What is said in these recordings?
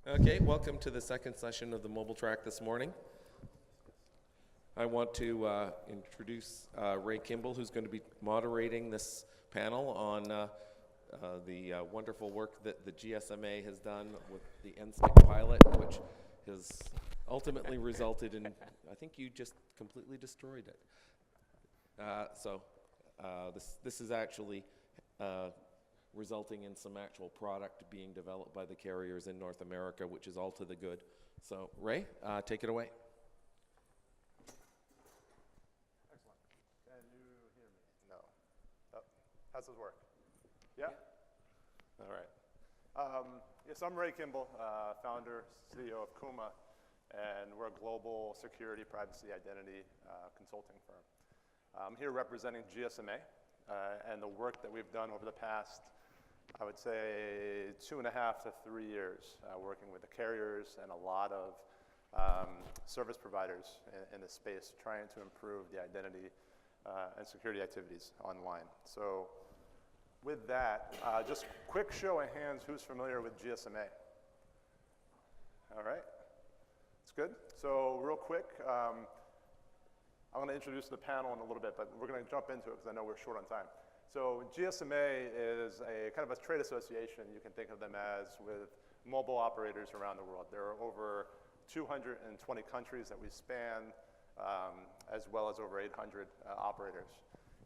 Okay, welcome to the second session of the mobile track this morning. I want to introduce Ray Kimble, who's going to be moderating this panel on the wonderful work that the GSMA has done with the NSTIC pilot, which has ultimately resulted in, I think you just completely destroyed it. This is actually resulting in some actual product being developed by the carriers in North America, which is all to the good. So, Ray, take it away. Excellent. Can you hear me? No. Oh, how's this work? Yeah? All right. Yes, I'm Ray Kimble, founder, CEO of Kuma, and we're a global security, privacy, identity consulting firm. I'm here representing GSMA and the work that we've done over the past, I would say, 2.5 to 3 years, working with the carriers and a lot of service providers in this space, trying to improve the identity and security activities online. So with that, just quick show of hands, who's familiar with GSMA? All right, it's good. So real quick, I'm going to introduce the panel in a little bit, but we're going to jump into it because I know we're short on time. So GSMA is a kind of a trade association, you can think of them as, with mobile operators around the world. There are over 220 countries that we span, as well as over 800 operators.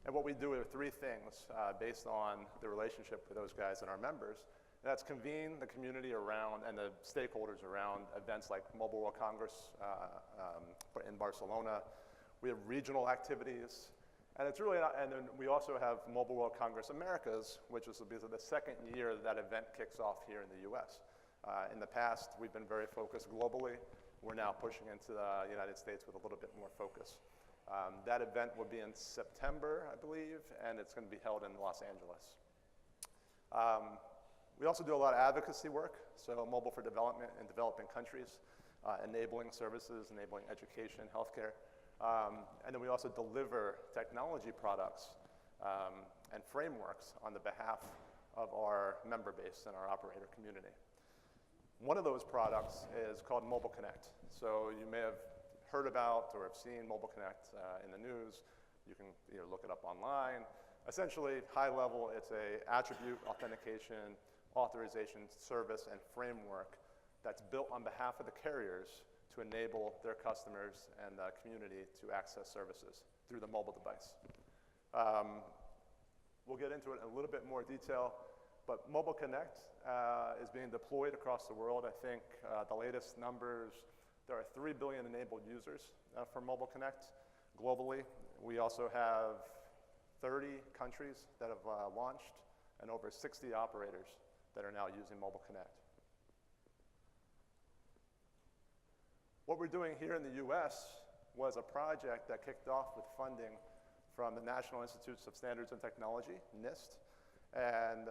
And what we do are 3 things based on the relationship with those guys and our members. And that's convene the community around and the stakeholders around events like Mobile World Congress in Barcelona. We have regional activities. And it's really not, and then we also have Mobile World Congress Americas, which is because of the second year that event kicks off here in the US. In the past, we've been very focused globally. We're now pushing into the United States with a little bit more focus. That event will be in September, I believe, and it's going to be held in Los Angeles. We also do a lot of advocacy work, so mobile for development in developing countries, enabling services, enabling education, healthcare. And then we also deliver technology products and frameworks on the behalf of our member base and our operator community. One of those products is called Mobile Connect. So you may have heard about or have seen Mobile Connect in the news. You can look it up online. Essentially, high level, it's an attribute authentication, authorization service, and framework that's built on behalf of the carriers to enable their customers and the community to access services through the mobile device. We'll get into it in a little bit more detail, but Mobile Connect is being deployed across the world. I think the latest numbers, there are 3 billion enabled users for Mobile Connect globally. We also have 30 countries that have launched and over 60 operators that are now using Mobile Connect. What we're doing here in the US was a project that kicked off with funding from the National Institutes of Standards and Technology, NIST, and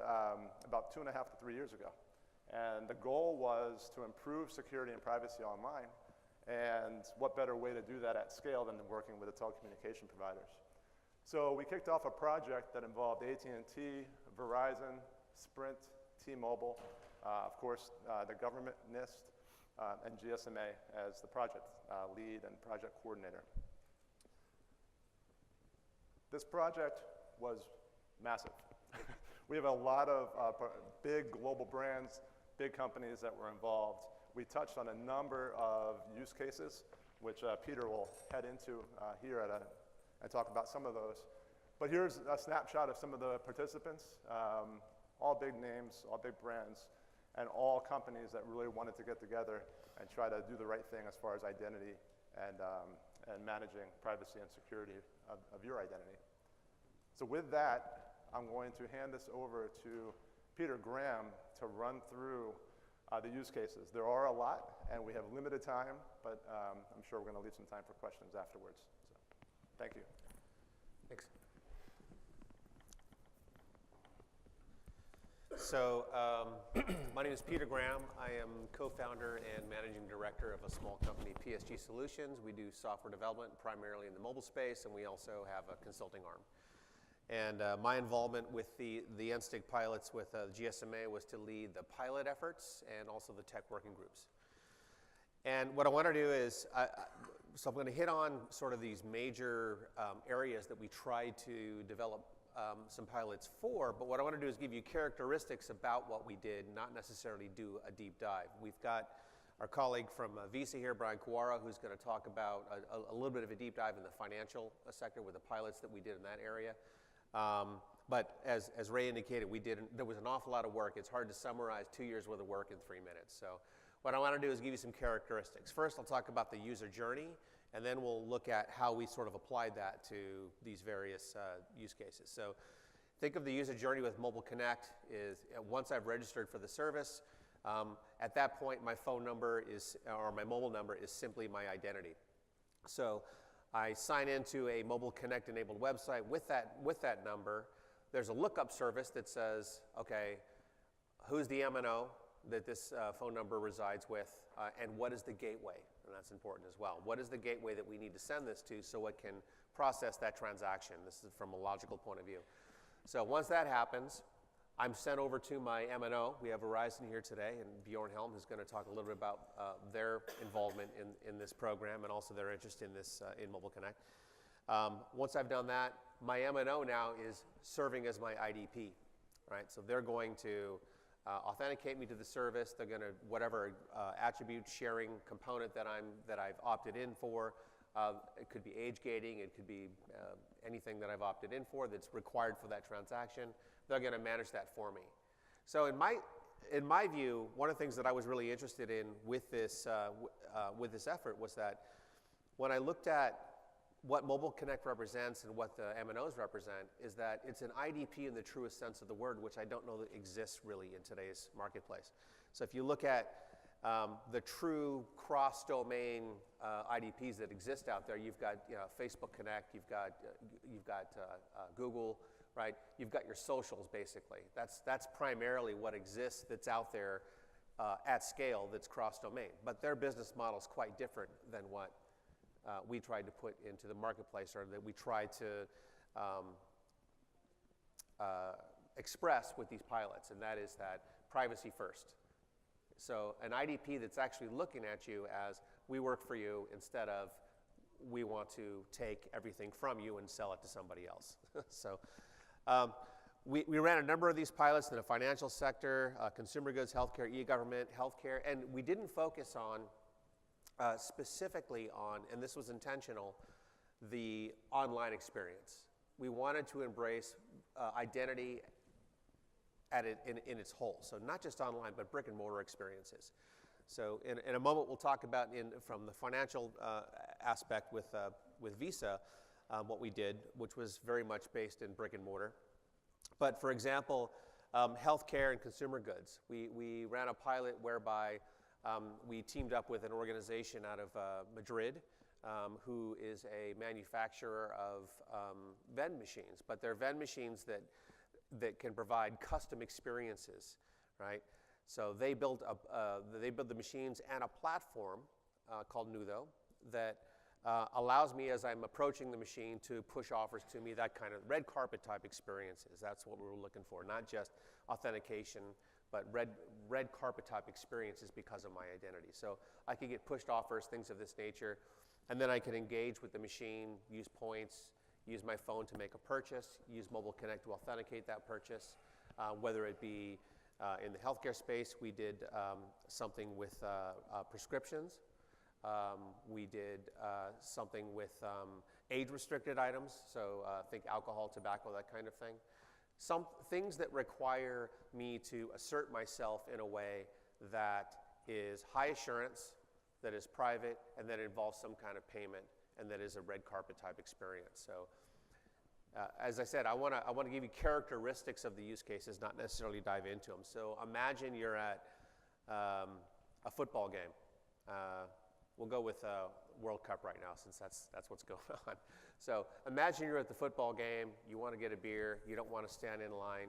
about 2.5 to 3 years ago. And the goal was to improve security and privacy online, and what better way to do that at scale than working with the telecommunication providers. So we kicked off a project that involved AT&T, Verizon, Sprint, T-Mobile, of course, the government, NIST, and GSMA as the project lead and project coordinator. This project was massive. We have a lot of big global brands, big companies that were involved. We touched on a number of use cases, which Peter will head into here and talk about some of those. But here's a snapshot of some of the participants, all big names, all big brands, and all companies that really wanted to get together and try to do the right thing as far as identity and managing privacy and security of your identity. So with that, I'm going to hand this over to Peter Graham to run through the use cases. There are a lot, and we have limited time, but I'm sure we're going to leave some time for questions afterwards. So, thank you. Thanks. So my name is Peter Graham. I am co-founder and managing director of a small company, PSG Solutions. We do software development primarily in the mobile space, and we also have a consulting arm. And my involvement with the NSTIC pilots with GSMA was to lead the pilot efforts and also the tech working groups. And what I want to do is, so I'm going to hit on sort of these major areas that we tried to develop some pilots for, but what I want to do is give you characteristics about what we did, not necessarily do a deep dive. We've got our colleague from Visa here, Brian Kuwahara, who's going to talk about a little bit of a deep dive in the financial sector with the pilots that we did in that area. But as Ray indicated, there was an awful lot of work. It's hard to summarize 2 years worth of work in 3 minutes. So what I want to do is give you some characteristics. First, I'll talk about the user journey, and then we'll look at how we sort of applied that to these various use cases. So think of the user journey with Mobile Connect is once I've registered for the service, at that point my phone number is, or my mobile number is simply my identity. So I sign into a Mobile Connect enabled website with that number. There's a lookup service that says, okay, who's the MNO that this phone number resides with, and what is the gateway? And that's important as well. What is the gateway that we need to send this to so it can process that transaction? This is from a logical point of view. So once that happens, I'm sent over to my MNO. We have Verizon here today, and Bjorn Hjelm is going to talk a little bit about their involvement in this program and also their interest in this in Mobile Connect. Once I've done that, my MNO now is serving as my IDP, right? So they're going to authenticate me to the service. They're going to whatever attribute sharing component that I've opted in for. It could be age gating. It could be anything that I've opted in for that's required for that transaction. They're going to manage that for me. So in my view, one of the things that I was really interested in with this effort was that when I looked at what Mobile Connect represents and what the MNOs represent is that it's an IDP in the truest sense of the word, which I don't know that exists really in today's marketplace. So if you look at the true cross-domain IDPs that exist out there, you've got Facebook Connect, you've got Google, right? You've got your socials basically. That's primarily what exists that's out there at scale that's cross-domain. But their business model is quite different than what we tried to put into the marketplace, or that we tried to express with these pilots, and that is that privacy first. So an IDP that's actually looking at you as we work for you instead of we want to take everything from you and sell it to somebody else. So we ran a number of these pilots in the financial sector, consumer goods, healthcare, e-government, healthcare, and we didn't focus on specifically on, and this was intentional, the online experience. We wanted to embrace identity in its whole. So not just online, but brick and mortar experiences. So in a moment, we'll talk about from the financial aspect with Visa, what we did, which was very much based in brick and mortar. But for example, healthcare and consumer goods. We ran a pilot whereby we teamed up with an organization out of Madrid who is a manufacturer of vending machines, but they're vending machines that can provide custom experiences, right? So they build the machines and a platform called Nudo that allows me, as I'm approaching the machine, to push offers to me, that kind of red carpet type experiences. That's what we were looking for, not just authentication, but red carpet type experiences because of my identity. So I could get pushed offers, things of this nature, and then I could engage with the machine, use points, use my phone to make a purchase, use Mobile Connect to authenticate that purchase, whether it be in the healthcare space. We did something with prescriptions. We did something with age-restricted items, so think alcohol, tobacco, that kind of thing. Some things that require me to assert myself in a way that is high assurance, that is private, and that involves some kind of payment, and that is a red carpet type experience. So as I said, I want to give you characteristics of the use cases, not necessarily dive into them. So imagine you're at a football game. We'll go with World Cup right now, since that's what's going on. So imagine you're at the football game, you want to get a beer, you don't want to stand in line.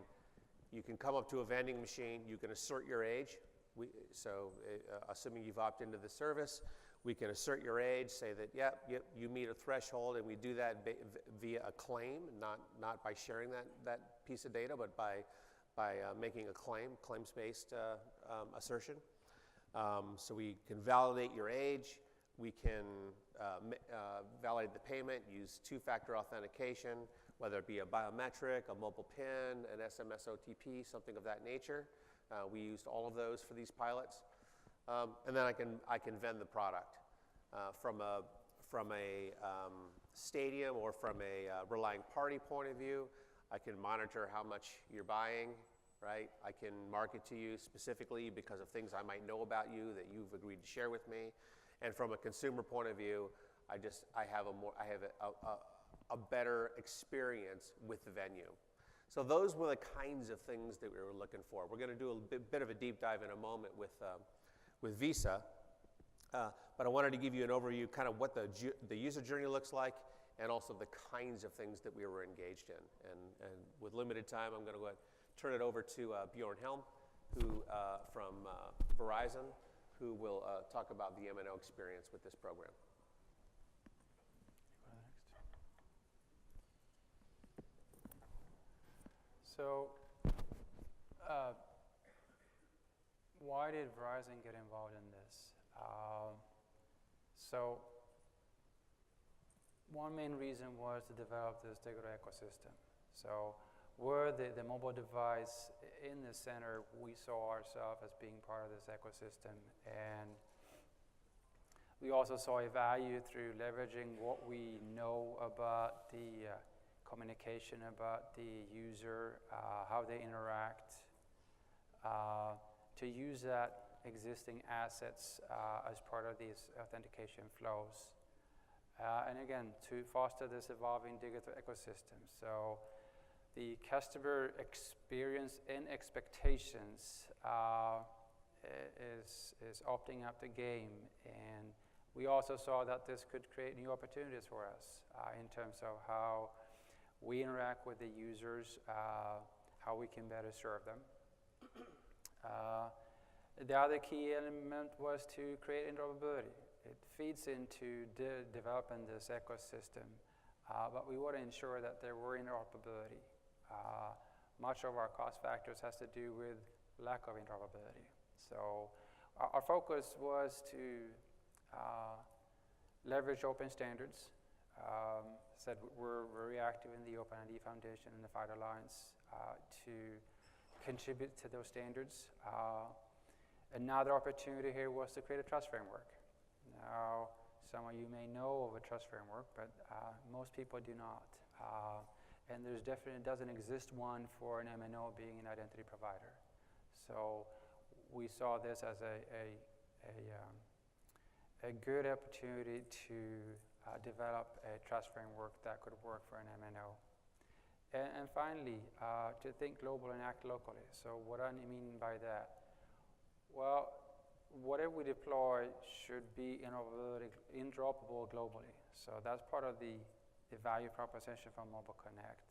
You can come up to a vending machine, you can assert your age, Assuming you've opted into the service, we can assert your age, say that, yep, you meet a threshold, and we do that via a claim, not by sharing that piece of data, but by making a claims-based assertion. So we can validate your age, we can validate the payment, use two-factor authentication, whether it be a biometric, a mobile PIN, an SMS OTP, something of that nature. We used all of those for these pilots. And then I can vend the product from a stadium or from a relying party point of view. I can monitor how much you're buying, right? I can market to you specifically because of things I might know about you that you've agreed to share with me. And from a consumer point of view, I have a better experience with the venue. So those were the kinds of things that we were looking for. We're going to do a bit of a deep dive in a moment with Visa, but I wanted to give you an overview, kind of what the user journey looks like, and also the kinds of things that we were engaged in. And with limited time, I'm going to go ahead and turn it over to Bjorn Hjelm, who from Verizon, who will talk about the MNO experience with this program. So, why did Verizon get involved in this? So, one main reason was to develop this digital ecosystem. So, were the mobile device in the center, we saw ourselves as being part of this ecosystem, and we also saw a value through leveraging what we know about the communication about the user, how they interact, to use that existing assets as part of these authentication flows. And again, to foster this evolving digital ecosystem. So the customer experience and expectations is opting up the game. And we also saw that this could create new opportunities for us in terms of how we interact with the users, how we can better serve them. The other key element was to create interoperability. It feeds into developing this ecosystem, but we want to ensure that there were interoperability. Much of our cost factors has to do with lack of interoperability. So our focus was to leverage open standards. Said we're very active in the OpenID Foundation and the FIDO Alliance to contribute to those standards. Another opportunity here was to create a trust framework. Now, some of you may know of a trust framework, but most people do not. And there's definitely doesn't exist one for an MNO being an identity provider. So we saw this as a good opportunity to develop a trust framework that could work for an MNO. And finally, to think global and act locally. So what I mean by that? Well, whatever we deploy should be interoperable globally. So that's part of the value proposition from Mobile Connect.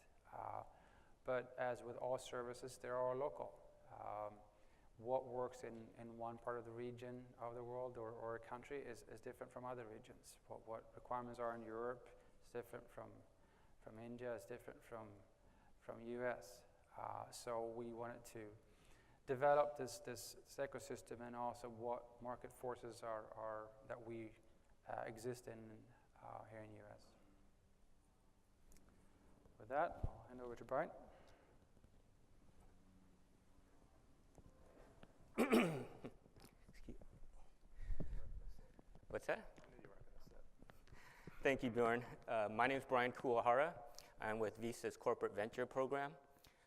But as with all services, they are local. What works in one part of the region of the world or a country is different from other regions. What requirements are in Europe is different from India, is different from US. So we wanted to develop this ecosystem and also what market forces are that we exist in here in US. With that, I'll hand over to Brian. What's that? Thank you, Bjorn. My name is Brian Kuwahara. I'm with Visa's Corporate Venture Program.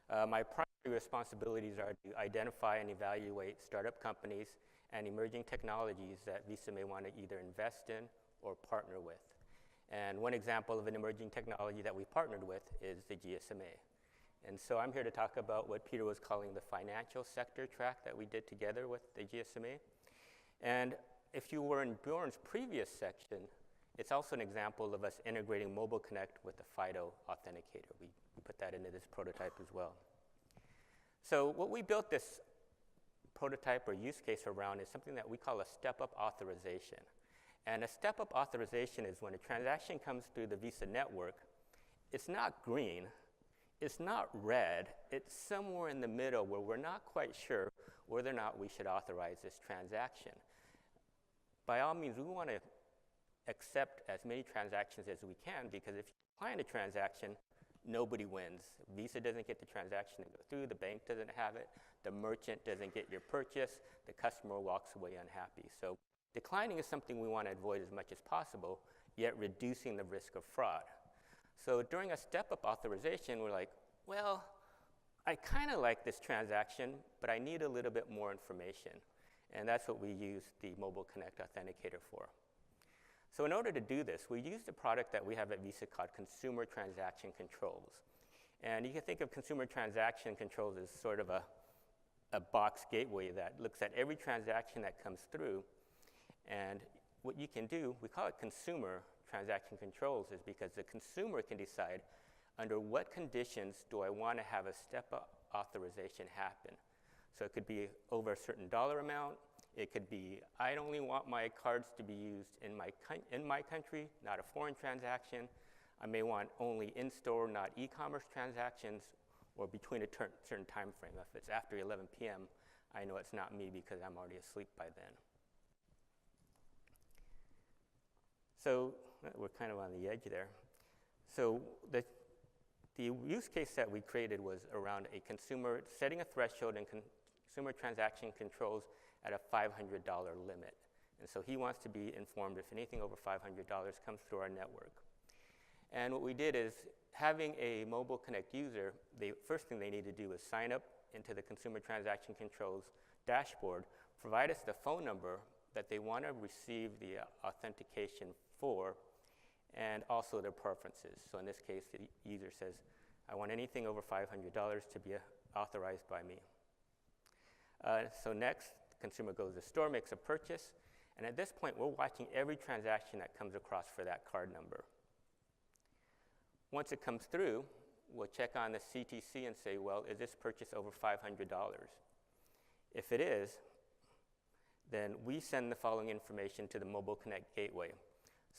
My primary responsibilities are to identify and evaluate startup companies and emerging technologies that Visa may want to either invest in or partner with. And one example of an emerging technology that we partnered with is the GSMA. And so I'm here to talk about what Peter was calling the financial sector track that we did together with the GSMA. And if you were in Bjorn's previous section, it's also an example of us integrating Mobile Connect with the FIDO authenticator. We put that into this prototype as well. So what we built this prototype or use case around is something that we call a step-up authorization. And a step-up authorization is when a transaction comes through the Visa network, it's not green, it's not red, it's somewhere in the middle where we're not quite sure whether or not we should authorize this transaction. By all means, we want to accept as many transactions as we can, because if you decline a transaction, nobody wins. Visa doesn't get the transaction to go through, the bank doesn't have it, the merchant doesn't get your purchase, the customer walks away unhappy. So declining is something we want to avoid as much as possible, yet reducing the risk of fraud. So during a step-up authorization, we're like, well, I kind of like this transaction, but I need a little bit more information. And that's what we use the Mobile Connect Authenticator for. So in order to do this, we use the product that we have at Visa called Consumer Transaction Controls. And you can think of Consumer Transaction Controls as sort of a box gateway that looks at every transaction that comes through. And what you can do, we call it Consumer Transaction Controls, is because the consumer can decide under what conditions do I want to have a step-up authorization happen. So it could be over a certain dollar amount. It could be, I only want my cards to be used in my country, not a foreign transaction. I may want only in-store, not e-commerce transactions, or between a certain time frame. If it's after 11 p.m., I know it's not me because I'm already asleep by then. So we're kind of on the edge there. So the use case that we created was around a consumer setting a threshold in consumer transaction controls at a $500 limit. And so he wants to be informed if anything over $500 comes through our network. And what we did is, having a Mobile Connect user, the first thing they need to do is sign up into the Consumer Transaction Controls dashboard, provide us the phone number that they want to receive the authentication for, and also their preferences. So in this case, the user says, I want anything over $500 to be authorized by me. So next, the consumer goes to the store, makes a purchase, and at this point, we're watching every transaction that comes across for that card number. Once it comes through, we'll check on the CTC and say, well, is this purchase over $500? If it is, then we send the following information to the Mobile Connect gateway.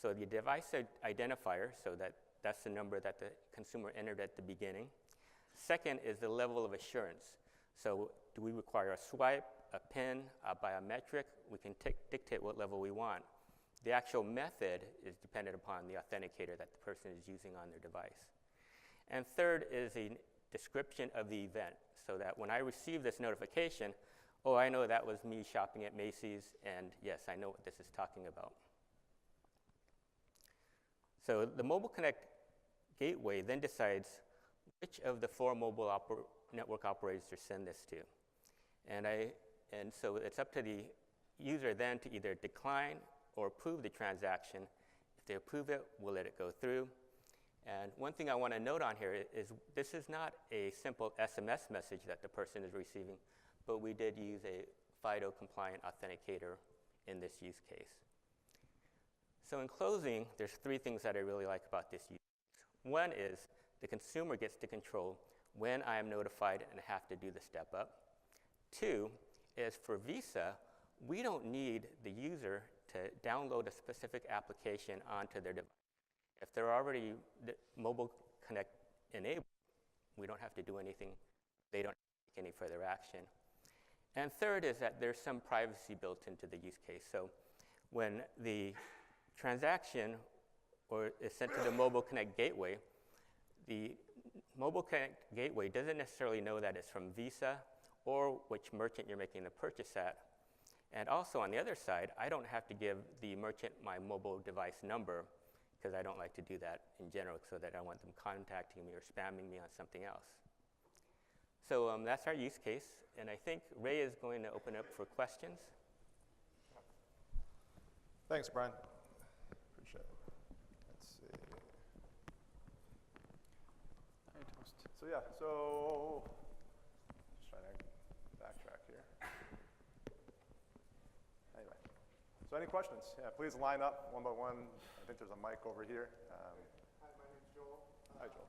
So the device identifier, so that's the number that the consumer entered at the beginning. Second is the level of assurance. So do we require a swipe, a PIN, a biometric? We can dictate what level we want. The actual method is dependent upon the authenticator that the person is using on their device. And third is a description of the event, so that when I receive this notification, oh, I know that was me shopping at Macy's, and yes, I know what this is talking about. So the Mobile Connect gateway then decides which of the 4 mobile network operators to send this to. And so it's up to the user then to either decline or approve the transaction. If they approve it, we'll let it go through. And one thing I want to note on here is this is not a simple SMS message that the person is receiving, but we did use a FIDO compliant authenticator in this use case. So in closing, there's 3 things that I really like about this use case. One is the consumer gets to control when I am notified and have to do the step up. 2 is for Visa, we don't need the user to download a specific application onto their device. If they're already Mobile Connect enabled, we don't have to do anything. They don't take any further action. And third is that there's some privacy built into the use case. So when the transaction is sent to the Mobile Connect gateway, the Mobile Connect gateway doesn't necessarily know that it's from Visa or which merchant you're making the purchase at. And also on the other side, I don't have to give the merchant my mobile device number, because I don't like to do that in general, so that I don't want them contacting me or spamming me on something else. So that's our use case, and I think Ray is going to open up for questions. Thanks, Brian. Appreciate it. Let's see. So yeah, so just trying to backtrack here. Anyway, so any questions? Yeah, please line up one by one. I think there's a mic over here. Hi, my name's Joel. Hi, Joel.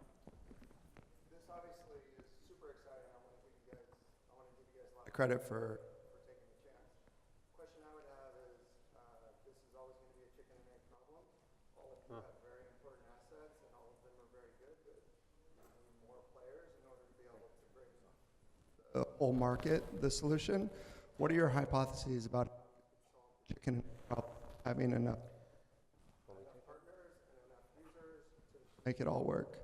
This obviously is super exciting. I want to give you guys a lot of credit for taking have very important assets, and all of them are very good, but you need more players in order to be able to bring the whole market the solution. What are your hypotheses about chicken having enough partners and enough users to make it all work?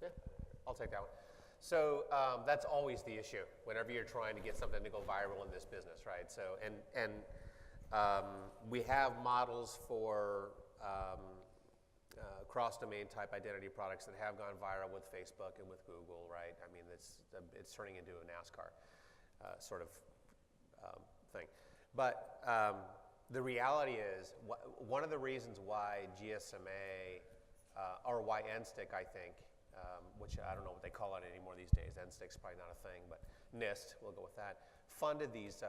Yeah, I'll take that one. So that's always the issue whenever you're trying to get something to go viral in this business, right? So we have models for cross-domain type identity products that have gone viral with Facebook and with Google, right? I mean, it's turning into a NASCAR sort of thing. But the reality is, one of the reasons why GSMA or why NSTIC, I think, which I don't know what they call it anymore these days. NSTIC's probably not a thing, but NIST, we'll go with that, funded these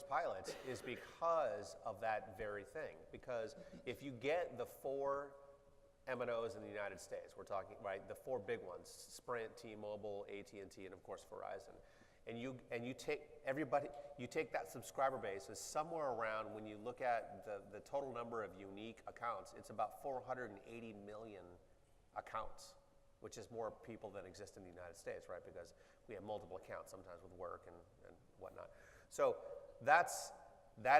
pilots is because of that very thing. Because if you get the 4 MNOs in the United States, we're talking, right, the 4 big ones, Sprint, T-Mobile, AT&T, and of course Verizon, and you take everybody, you take that subscriber base is somewhere around, when you look at the total number of unique accounts, it's about 480 million accounts, which is more people than exist in the United States, right? Because we have multiple accounts, sometimes with work and whatnot. So that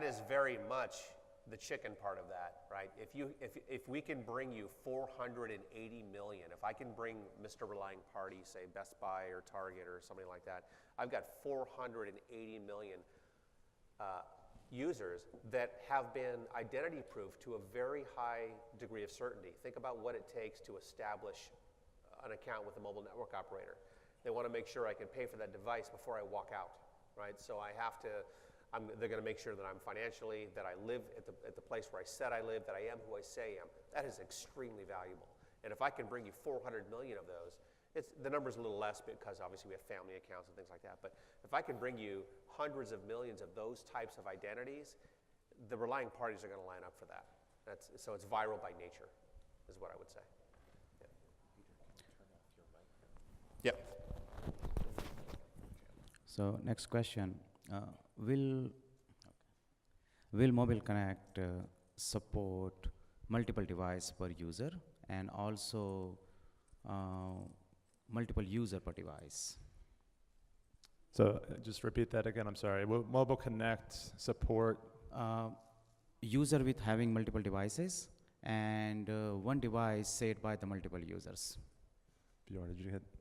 is very much the chicken part of that, right? If we can bring you 480 million, if I can bring Mr. Relying Party, say Best Buy or Target or somebody like that, I've got 480 million users that have been identity proof to a very high degree of certainty. Think about what it takes to establish an account with a mobile network operator. They want to make sure I can pay for that device before I walk out, right? So I have to, they're going to make sure that I'm financially, that I live at the place where I said I live, that I am who I say I am. That is extremely valuable. And if I can bring you 400 million of those, the number's a little less because obviously we have family accounts and things like that, but if I can bring you hundreds of millions of those types of identities, the relying parties are going to line up for that. So it's viral by nature, is what I would say. Yeah. Yep. So next question, will Mobile Connect support multiple devices per user and also multiple user per device? So just repeat that again, I'm sorry. Will Mobile Connect support? User with having multiple devices and one device shared by the multiple users. Bjorn, did you get that?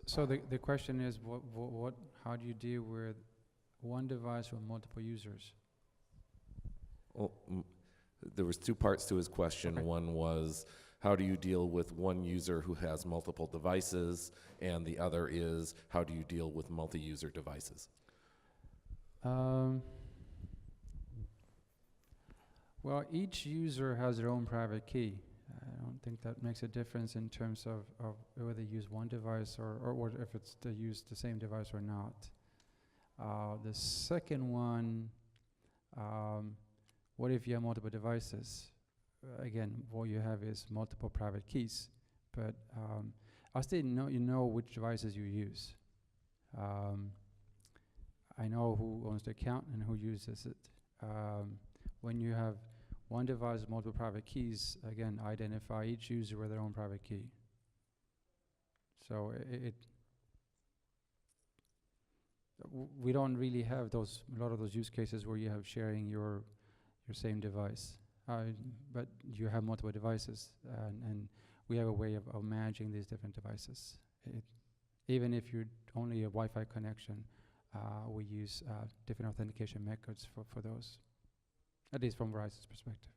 So the question is, how do you deal with one device with multiple users? Well, there was 2 parts to his question. Okay. One was, how do you deal with one user who has multiple devices? And the other is, how do you deal with multi-user devices? Well, each user has their own private key. I don't think that makes a difference in terms of whether they use one device or if it's to use the same device or not. The second one, what if you have multiple devices? Again, what you have is multiple private keys, but I still know which devices you use. I know who owns the account and who uses it. When you have one device, multiple private keys, again, identify each user with their own private key. So we don't really have a lot of those use cases where you have sharing your same device, but you have multiple devices, and we have a way of managing these different devices. Even if you're only a Wi-Fi connection, we use different authentication methods for those, at least from Verizon's perspective.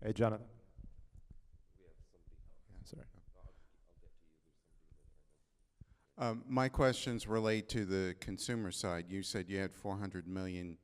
Hey, Jonathan. We have somebody. Yeah, sorry. My questions relate to the consumer side. You said you had 400 million,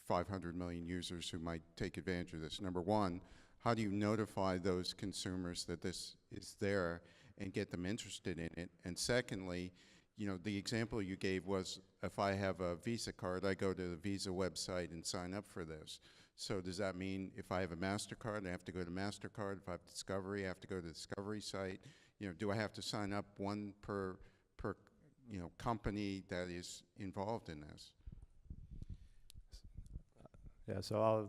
500 million users who might take advantage of this. Number one, how do you notify those consumers that this is there and get them interested in it? And secondly, you know, the example you gave was if I have a Visa card, I go to the Visa website and sign up for this. So does that mean if I have a MasterCard, I have to go to MasterCard? If I have Discovery, I have to go to the Discovery site? You know, do I have to sign up one per company that is involved in this? Yeah, so I'll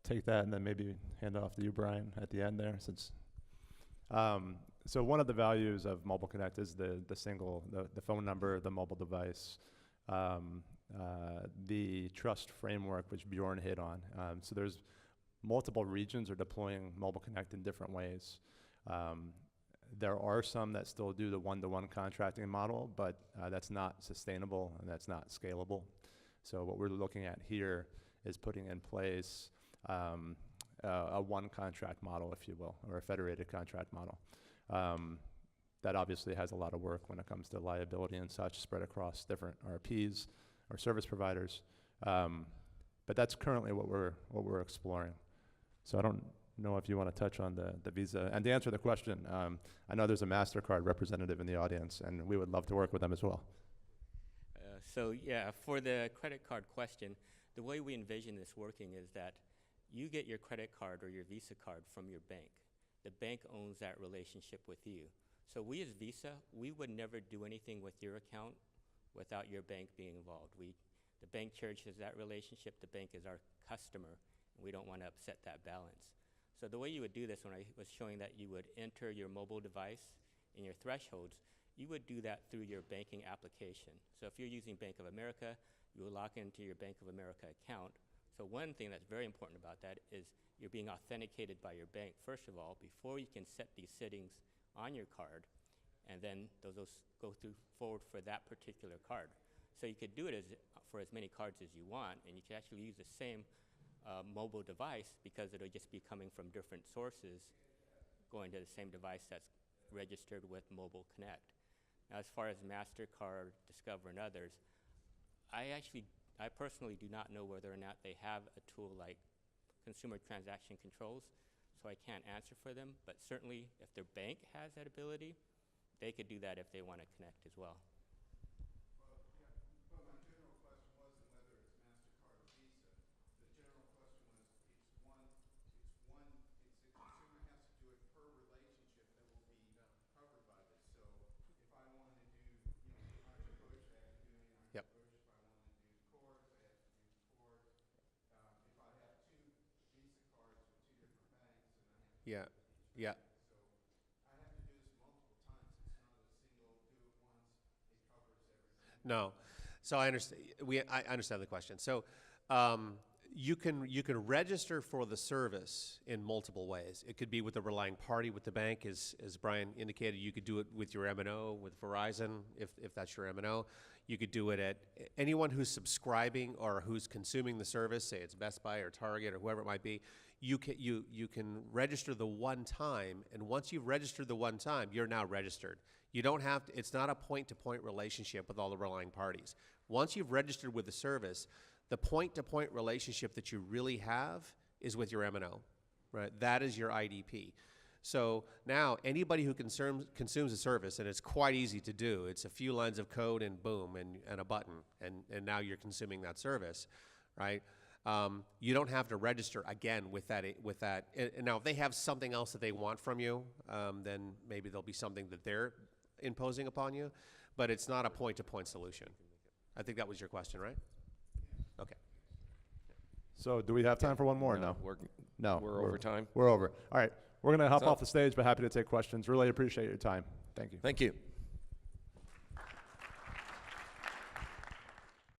take that and then maybe hand it off to you, Brian, at the end there, since. So one of the values of Mobile Connect is the phone number, the mobile device, the trust framework, which Bjorn hit on. So there's multiple regions are deploying Mobile Connect in different ways. There are some that still do the one-to-one contracting model, but that's not sustainable and that's not scalable. So what we're looking at here is putting in place a one contract model, if you will, or a federated contract model. That obviously has a lot of work when it comes to liability and such spread across different RPs or service providers. But that's currently what we're exploring. So I don't know if you want to touch on the Visa. And to answer the question, I know there's a MasterCard representative in the audience, and we would love to work with them as well. So yeah, for the credit card question, the way we envision this working is that you get your credit card or your Visa card from your bank. The bank owns that relationship with you. So we as Visa, we would never do anything with your account without your bank being involved. The bank cherishes that relationship. The bank is our customer, and we don't want to upset that balance. So the way you would do this, when I was showing that you would enter your mobile device and your thresholds, you would do that through your banking application. So if you're using Bank of America, you will log into your Bank of America account. So one thing that's very important about that is you're being authenticated by your bank, first of all, before you can set these settings on your card, and then those go forward for that particular card. So you could do it for as many cards as you want, and you can actually use the same mobile device because it'll just be coming from different sources going to the same device that's registered with Mobile Connect. Now, as far as MasterCard, Discover, and others, I personally do not know whether or not they have a tool like consumer transaction controls, so I can't answer for them, but certainly if their bank has that ability, they could do that if they want to connect as well. But my general question wasn't whether it's MasterCard or Visa. The general question was the consumer has to do it per relationship that will be covered by this. So if I wanted to do, Anheuser-Busch, I have to do Anheuser-Busch. Yep. If I wanted to do Coors, I have to do Coors. If I have two Visa cards with two different banks, and I have to Yeah, yeah. So I have to do this multiple times. It's not a single do it once, it covers everything. No. So I understand. I understand the question. So you can register for the service in multiple ways. It could be with a relying party with the bank, as Brian indicated. You could do it with your MNO, with Verizon, if that's your MNO. You could do it at anyone who's subscribing or who's consuming the service. Say it's Best Buy or Target or whoever it might be. You can register the one time, and once you've registered the one time, you're now registered. You don't have to. It's not a point-to-point relationship with all the relying parties. Once you've registered with the service, the point-to-point relationship that you really have is with your MNO, right? That is your IDP. So now anybody who consumes a service, and it's quite easy to do, it's a few lines of code and boom, and a button, and now you're consuming that service, right? You don't have to register again with that. And now, if they have something else that they want from you, then maybe there'll be something that they're imposing upon you, but it's not a point-to-point solution. I think that was your question, right? Okay. So do we have time for one more? No. We're over time. We're over. All right. We're going to hop So- off the stage, but happy to take questions. Really appreciate your time. Thank you. Thank you.